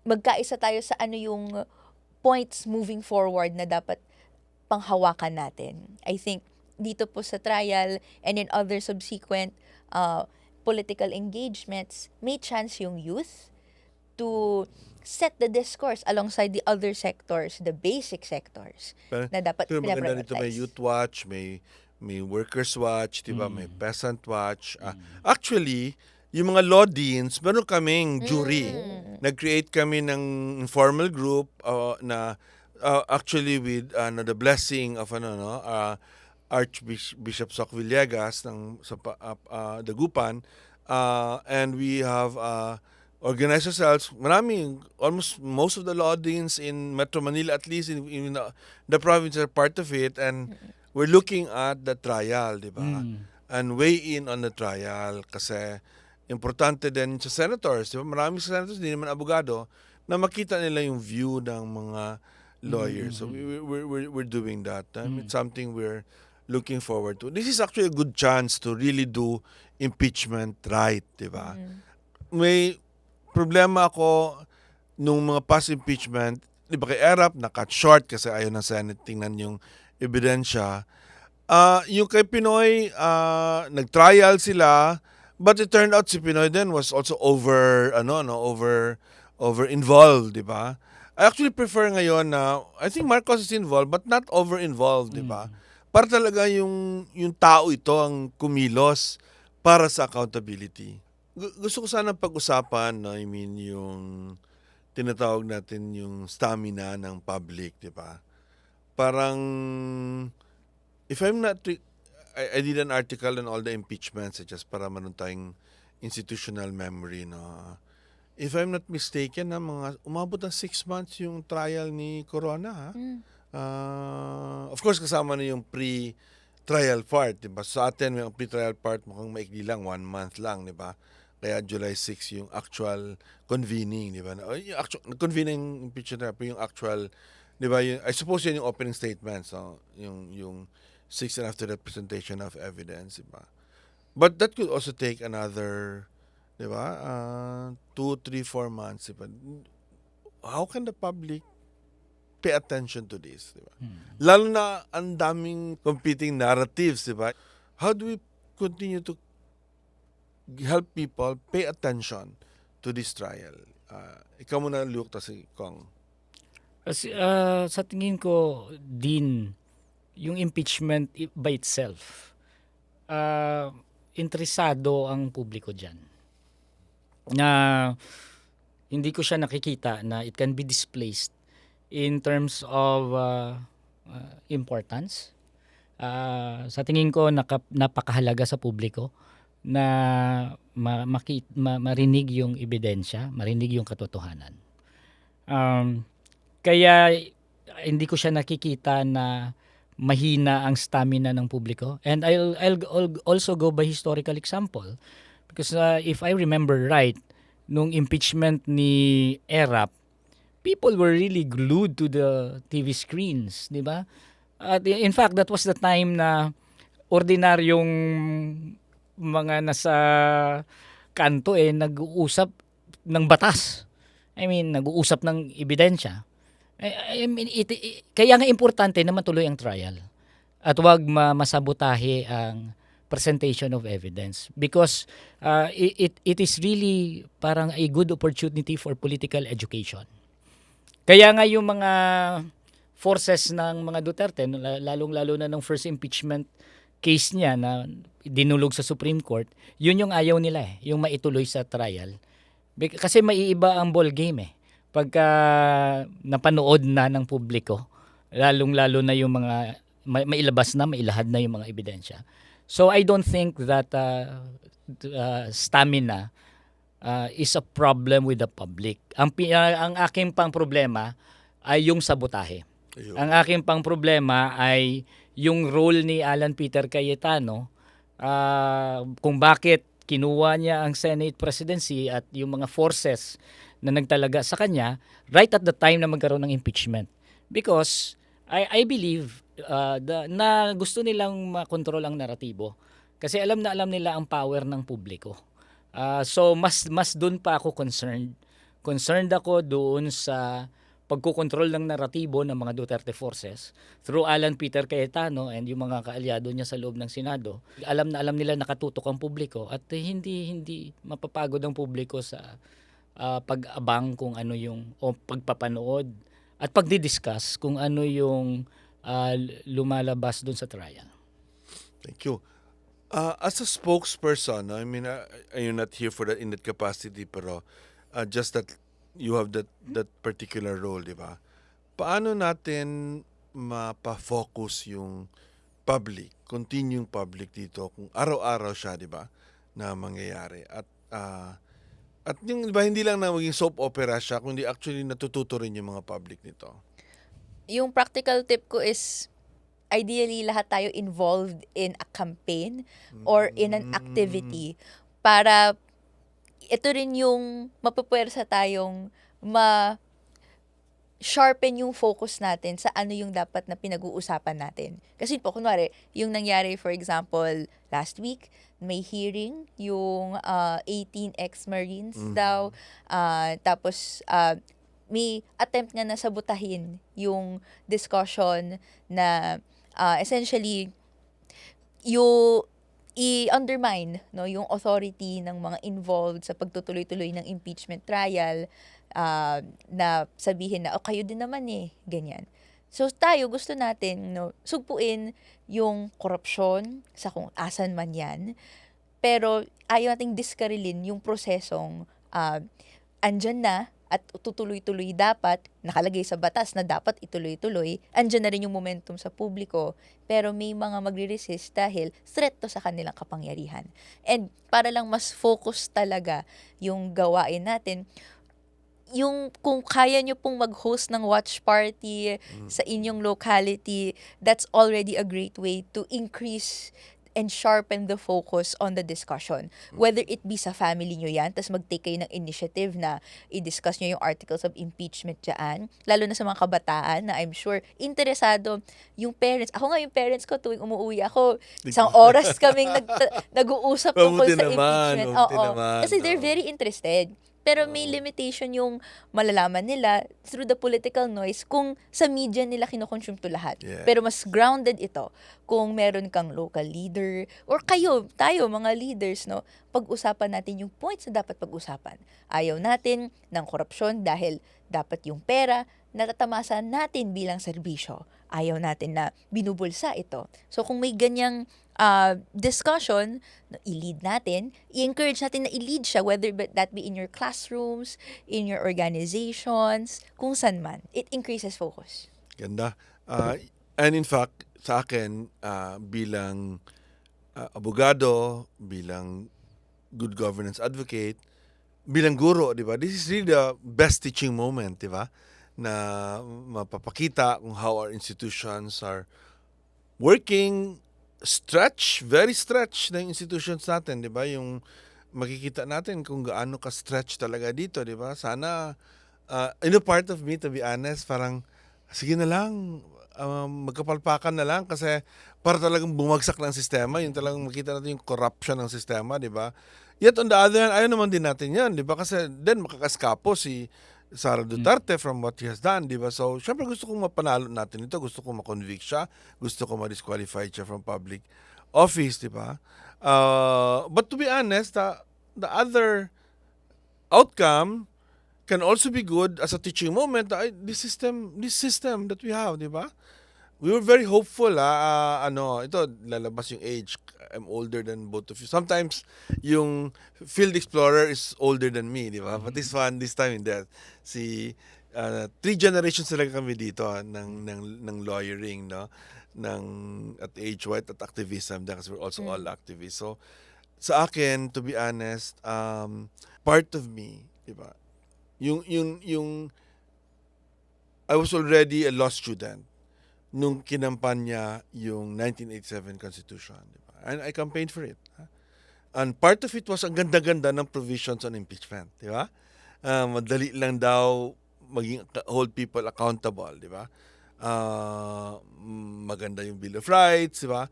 [SPEAKER 2] magkaisa tayo sa ano yung points moving forward na dapat panghawakan natin. I think dito po sa trial and in other subsequent political engagements, may chance yung youth to set the discourse alongside the other sectors, the basic sectors,
[SPEAKER 3] Pero,
[SPEAKER 2] na dapat
[SPEAKER 3] pero maganda nito, may
[SPEAKER 2] pinaprioritize.
[SPEAKER 3] youth watch, may workers watch, di ba? May peasant watch. Actually, yung mga law deans, meron kaming jury. Nag-create kami ng informal group na actually with the blessing of Archbishop Soc Villegas ng sa Dagupan, and we have organized ourselves. Almost most of the law deans in Metro Manila, at least in the province, are part of it, and we're looking at the trial, di ba? And weigh in on the trial kasi importante din sa senators, di ba? Maraming senators, hindi naman abogado, na makita nila yung view ng mga lawyers. So we're doing that. It's something we're looking forward to. This is actually a good chance to really do impeachment right, di ba? May problema ako nung mga past impeachment, di ba kay Erap, na-cut short kasi ayaw ng Senate tingnan yung ebidensya. Yung kay Pinoy, nag-trial sila, but it turned out si Pinoy then was also over involved, di ba? I actually prefer ngayon na, I think Marcos is involved, but not over involved, di ba? Para talaga yung tao ito ang kumilos para sa accountability. Gusto ko sana pag-usapan, no, I mean, yung tinatawag natin yung stamina ng public, di ba? Parang, if I'm not, I did an article on all the impeachments, just para meron tayong institutional memory, no? If I'm not mistaken, umabot ng 6 months yung trial ni Corona, ha? Of course, kasama na yung pre-trial part, di ba? Sa atin, yung pre-trial part mukhang maikli lang, 1 month lang, di ba? Kaya July 6 yung actual convening, di ba? Yung actual convening impeachment, pero yung actual, di ba? I suppose yun yung opening statement, so yung 6 and after the presentation of evidence, di ba? But that could also take another, di ba? 2, 3, 4 months, di ba? How can the public pay attention to this, di ba? Lalo na ang daming competing narratives, di ba? How do we continue to help people pay attention to this trial? Ikaw muna, Luke, tapos si Kong.
[SPEAKER 1] Kasi, sa tingin ko din, yung impeachment by itself, interesado ang publiko dyan. Na hindi ko siya nakikita na it can be displaced in terms of importance. Sa tingin ko, napakahalaga sa publiko na marinig yung ebidensya, marinig yung katotohanan. Kaya hindi ko siya nakikita na mahina ang stamina ng publiko. And I'll also go by historical example. Because if I remember right, nung impeachment ni Erap, people were really glued to the TV screens, di ba? At in fact, that was the time na ordinaryong mga nasa kanto nag-uusap ng batas. I mean, nag-uusap ng ebidensya. I mean, kaya nga importante na matuloy ang trial. At wag masabotahe ang presentation of evidence because it is really parang a good opportunity for political education. Kaya nga yung mga forces ng mga Duterte, lalong-lalo na ng first impeachment case niya na dinulog sa Supreme Court, yun yung ayaw nila yung maituloy sa trial. Kasi maiiba ang ball game pagka napanood na ng publiko, lalong-lalo na yung mga mailabas na, mailahad na yung mga ebidensya. So I don't think that stamina is a problem with the public. Ang aking pang problema ay yung sabotahe.
[SPEAKER 3] Ayun.
[SPEAKER 1] Ang aking pang problema ay yung role ni Alan Peter Cayetano, kung bakit kinuha niya ang Senate presidency at yung mga forces na nagtalaga sa kanya right at the time na magkaroon ng impeachment. Because I believe na gusto nilang makontrol ang naratibo. Kasi alam na alam nila ang power ng publiko. So mas doon pa ako concerned. Concerned ako doon sa pagkokontrol ng naratibo ng mga Duterte forces through Alan Peter Cayetano and yung mga kaalyado niya sa loob ng Senado. Alam na alam nila nakatutok ang publiko at hindi mapapagod ang publiko sa pag-abang kung ano yung o pagpapanood at pagdi-discuss kung ano yung lumalabas doon sa trial.
[SPEAKER 3] Thank you. As a spokesperson, I mean, you're not here for that in that capacity, pero just that you have that particular role, di ba? Paano natin mapa-focus yung public, continuing public dito kung araw-araw siya, di ba, na mangyayari? At yung, di ba, hindi lang na maging soap opera siya, kundi actually natututo rin yung mga public nito.
[SPEAKER 2] Yung practical tip ko is, ideally, lahat tayo involved in a campaign or in an activity para ito rin yung mapupwersa tayong sharpen yung focus natin sa ano yung dapat na pinag-uusapan natin. Kasi po, kunwari, yung nangyari, for example, last week, may hearing yung 18 ex-Marines daw. Tapos, may attempt nga na sabutahin yung discussion na essentially i-undermine yung authority ng mga involved sa pagtutuloy-tuloy ng impeachment trial, na sabihin na kayo din naman ganyan. So tayo gusto natin sugpuin yung korupsyon sa kung asan man yan, pero ayaw nating diskarilin yung prosesong andyan na at tutuloy-tuloy dapat, nakalagay sa batas na dapat ituloy-tuloy, andyan na rin yung momentum sa publiko, pero may mga magre-resist dahil threat to sa kanilang kapangyarihan. And para lang mas focus talaga yung gawain natin, yung kung kaya nyo pong mag-host ng watch party sa inyong locality, that's already a great way to increase and sharpen the focus on the discussion. Whether it be sa family nyo yan, tas mag-take kayo ng initiative na i-discuss nyo yung articles of impeachment dyan, lalo na sa mga kabataan na I'm sure interesado yung parents. Ako nga yung parents ko, tuwing umuwi ako, isang oras kaming nag-uusap tungkol sa impeachment. Kasi they're very interested. Pero may limitation yung malalaman nila through the political noise kung sa media nila kinoconsume to lahat.
[SPEAKER 3] Yeah.
[SPEAKER 2] Pero mas grounded ito kung meron kang local leader or tayo mga leaders, pag-usapan natin yung points na dapat pag-usapan. Ayaw natin ng korupsyon dahil dapat yung pera natatamasa natin bilang serbisyo. Ayaw natin na binubulsa ito. So kung may ganyang discussion, i-lead natin, i-encourage natin na i-lead siya, whether that be in your classrooms, in your organizations, kung saan man. It increases focus.
[SPEAKER 3] Ganda. And in fact, sa akin, bilang abogado, bilang good governance advocate, bilang guro, di ba? This is really the best teaching moment, di ba? Na mapapakita kung how our institutions are working, very stretch na yung institutions natin, di ba? Yung makikita natin kung gaano ka-stretch talaga dito, di ba? Sana, part of me, to be honest, parang, sige na lang, magkapalpakan na lang kasi para talagang bumagsak ng sistema, yung talagang makita natin yung corruption ng sistema, di ba? Yet on the other hand, ayaw naman din natin yan, di ba? Kasi then makakaskapo si Sara Duterte from what he has done, di ba? So, syempre gusto kong mapanalo natin ito, gusto kong ma-convict siya, gusto kong ma-disqualify siya from public office, di ba? But to be honest, the other outcome can also be good as a teaching moment. This system that we have, di ba? We were very hopeful, ito, lalabas yung age. I'm older than both of you. Sometimes, yung field explorer is older than me, di ba? But this time, hindi. Three generations talaga kami dito, ng lawyering, no? At age, white, at activism, because we're also all activists. So, sa akin, to be honest, part of me, di ba? Yung I was already a law student nung kinampanya yung 1987 Constitution, di ba? And I campaigned for it. And part of it was ang ganda-ganda ng provisions on impeachment, di ba? Madali lang daw hold people accountable, di ba? Maganda yung Bill of Rights, di ba?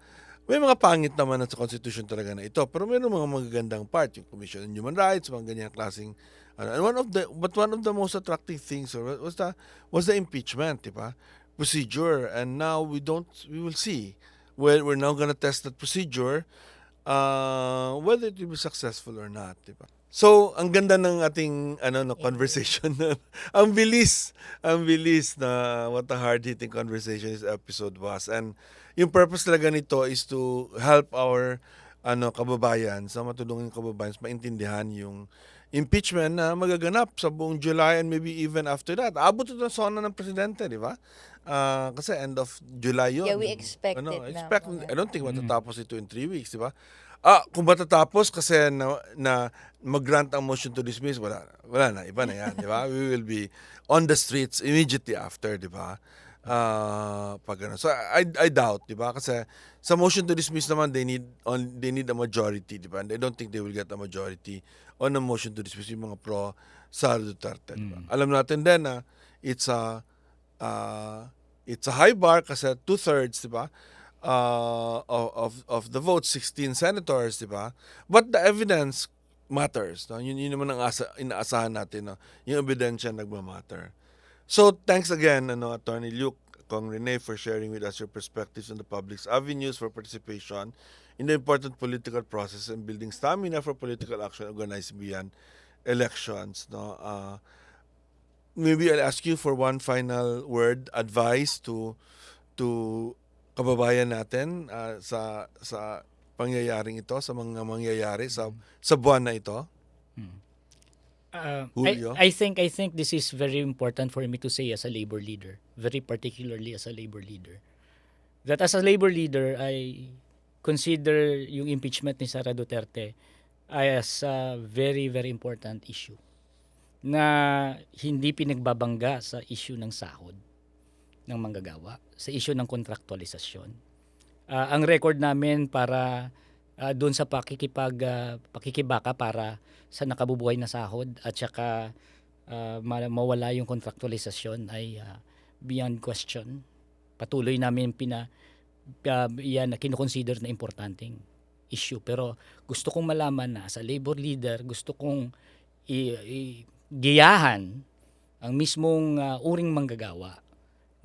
[SPEAKER 3] May mga pangit naman sa Constitution talaga na ito, pero mayroon mga magagandang part, yung Commission on Human Rights, mga ganyang klaseng and one of the most attractive things was the impeachment, di ba? Procedure, and now we will see. Well, we're now gonna test that procedure, whether it will be successful or not, di ba? So, ang ganda ng ating conversation. ang bilis na what a hard-hitting conversation this episode was. And yung purpose talaga nito is to help our kababayan, matulungin kababayan, maintindihan yung impeachment na magaganap sa buong July and maybe even after that. Abot ito ng sona ng presidente, di ba? Kasi end of July yun.
[SPEAKER 2] Yeah, we expect it na.
[SPEAKER 3] I don't think matatapos ito in 3 weeks, di ba? Kung matatapos kasi na mag-grant ang motion to dismiss, wala na, iba na yan, di ba? We will be on the streets immediately after, di ba? So I doubt, di ba? Kasi sa motion to dismiss naman, they need a majority, di ba? And I don't think they will get a majority on a motion to dismiss yung mga pro Sara Duterte, di ba? Alam natin din na it's a high bar kasi 2/3, di ba? Of the votes, 16 senators, di ba? But the evidence matters, no? Yun naman ang inaasahan natin, no? Yung ebidensya nagmamatter. So, thanks again, Attorney Luke, Kong Rene, for sharing with us your perspectives on the public's avenues for participation in the important political process and building stamina for political action organized beyond elections, no? Maybe I'll ask you for one final word, advice to kababayan natin sa pangyayaring ito, sa mga mangyayari sa buwan na ito. Julio?
[SPEAKER 1] I think this is very important for me to say as a labor leader, very particularly as a labor leader. That as a labor leader, I consider yung impeachment ni Sara Duterte as a very, very important issue na hindi pinagbabangga sa issue ng sahod ng manggagawa, sa issue ng kontraktualisasyon. Ang record namin para doon sa pakikibaka para sa nakabubuhay na sahod at saka mawala yung kontraktualisasyon ay beyond question. Patuloy namin yan na kinukonsider na importanteng issue. Pero gusto kong malaman na sa labor leader, gusto kong giyahan ang mismong uring manggagawa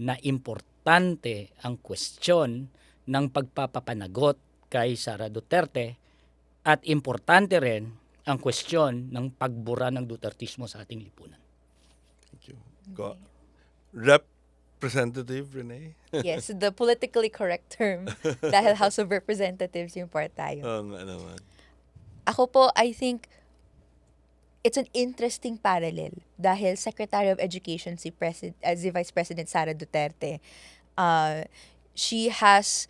[SPEAKER 1] na importante ang kwestiyon ng pagpapapanagot kay Sara Duterte at importante rin ang kwestiyon ng pagbura ng Dutertismo sa ating lipunan.
[SPEAKER 3] Thank you. Representative Rene?
[SPEAKER 2] Yes, the politically correct term. Dahil House of Representatives yung part tayo.
[SPEAKER 3] Naman.
[SPEAKER 2] Ako po, I think it's an interesting parallel dahil Secretary of Education si Vice President Sara Duterte, she has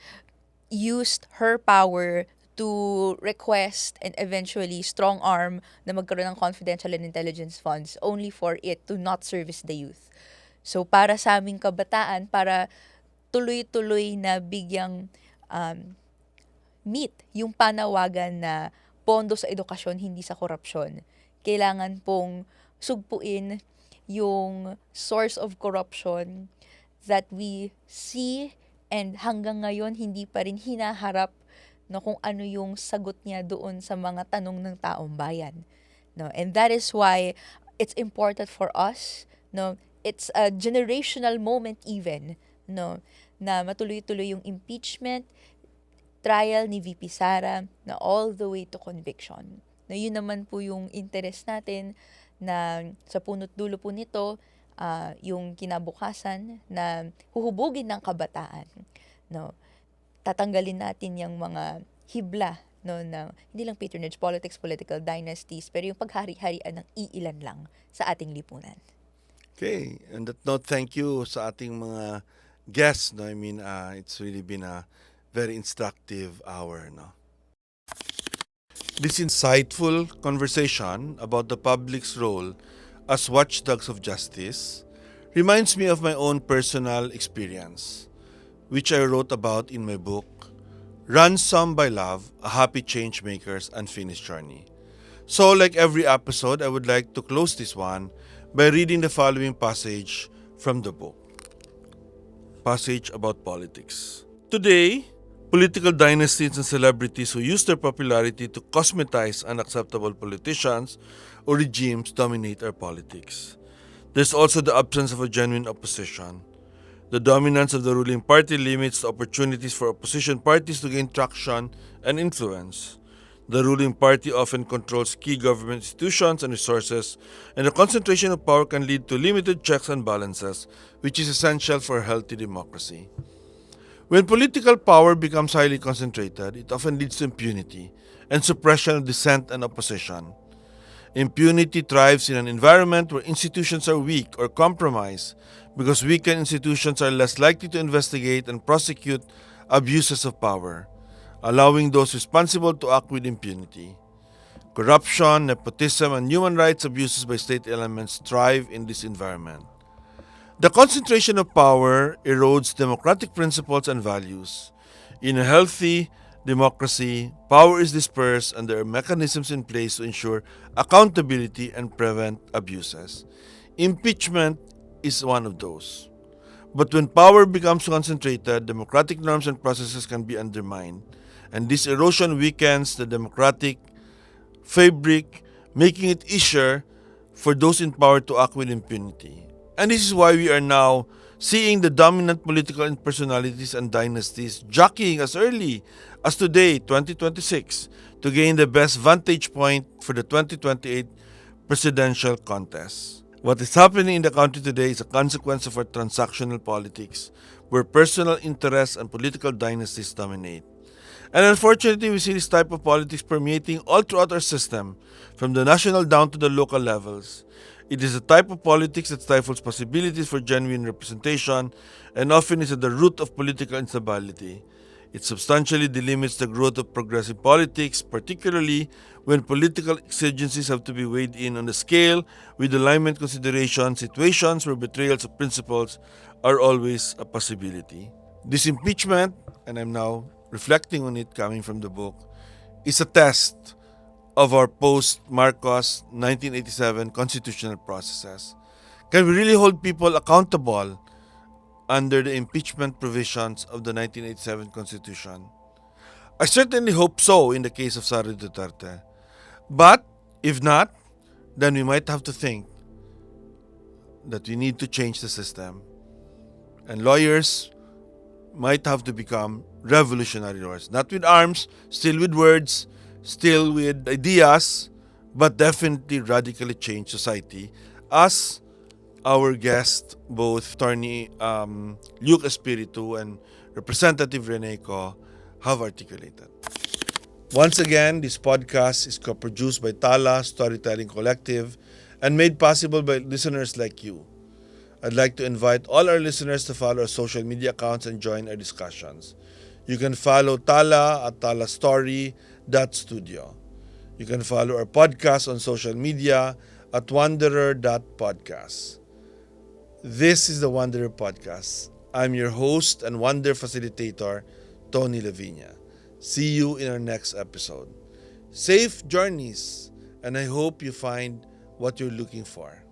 [SPEAKER 2] used her power to request and eventually strong arm na magkaroon ng confidential and intelligence funds only for it to not service the youth. So para sa aming kabataan, para tuloy-tuloy na bigyang meet yung panawagan na pondo sa edukasyon, hindi sa korupsyon. Kailangan pong sugpuin yung source of corruption that we see and hanggang ngayon hindi pa rin hinaharap no, kung ano yung sagot niya doon sa mga tanong ng taong bayan. No? And that is why it's important for us, no, it's a generational moment even, no, na matuloy-tuloy yung impeachment trial ni VP Sara na all the way to conviction. Na yun naman po yung interest natin na sa punot dulo po nito, yung kinabukasan na huhubugin ng kabataan. No? Tatanggalin natin yung mga hibla no, na hindi lang patronage politics, political dynasties, pero yung paghari-harian ng iilan lang sa ating lipunan.
[SPEAKER 3] Okay, and that note, thank you sa ating mga guests. No? I mean, it's really been a very instructive hour. No? This insightful conversation about the public's role as watchdogs of justice reminds me of my own personal experience, which I wrote about in my book, Ransom by Love, A Happy Changemaker's Unfinished Journey. So, like every episode, I would like to close this one by reading the following passage from the book. Passage about politics. Today, political dynasties and celebrities who use their popularity to cosmetize unacceptable politicians or regimes dominate our politics. There's also the absence of a genuine opposition. The dominance of the ruling party limits the opportunities for opposition parties to gain traction and influence. The ruling party often controls key government institutions and resources, and the concentration of power can lead to limited checks and balances, which is essential for a healthy democracy. When political power becomes highly concentrated, it often leads to impunity and suppression of dissent and opposition. Impunity thrives in an environment where institutions are weak or compromised because weakened institutions are less likely to investigate and prosecute abuses of power, allowing those responsible to act with impunity. Corruption, nepotism, and human rights abuses by state elements thrive in this environment. The concentration of power erodes democratic principles and values. In a healthy democracy, power is dispersed and there are mechanisms in place to ensure accountability and prevent abuses. Impeachment is one of those. But when power becomes concentrated, democratic norms and processes can be undermined, and this erosion weakens the democratic fabric, making it easier for those in power to act with impunity. And this is why we are now seeing the dominant political personalities and dynasties jockeying as early as today, 2026, to gain the best vantage point for the 2028 presidential contest. What is happening in the country today is a consequence of our transactional politics, where personal interests and political dynasties dominate. And unfortunately, we see this type of politics permeating all throughout our system, from the national down to the local levels. It is a type of politics that stifles possibilities for genuine representation and often is at the root of political instability. It substantially delimits the growth of progressive politics, particularly when political exigencies have to be weighed in on the scale with alignment considerations, situations where betrayals of principles are always a possibility. This impeachment, and I'm now reflecting on it coming from the book, is a test of our post-Marcos 1987 constitutional processes. Can we really hold people accountable under the impeachment provisions of the 1987 Constitution? I certainly hope so in the case of Sara Duterte. But if not, then we might have to think that we need to change the system. And lawyers might have to become revolutionary lawyers. Not with arms, still with words, still with ideas, but definitely radically change society, as our guest, both Attorney Luke Espiritu and Representative Rene Co, have articulated. Once again, this podcast is co-produced by Tala Storytelling Collective and made possible by listeners like you. I'd like to invite all our listeners to follow our social media accounts and join our discussions. You can follow Tala at talastory.studio. You can follow our podcast on social media at wanderer.podcast. This is the Wanderer Podcast. I'm your host and Wonder Facilitator, Tony Lavinia. See you in our next episode. Safe journeys, and I hope you find what you're looking for.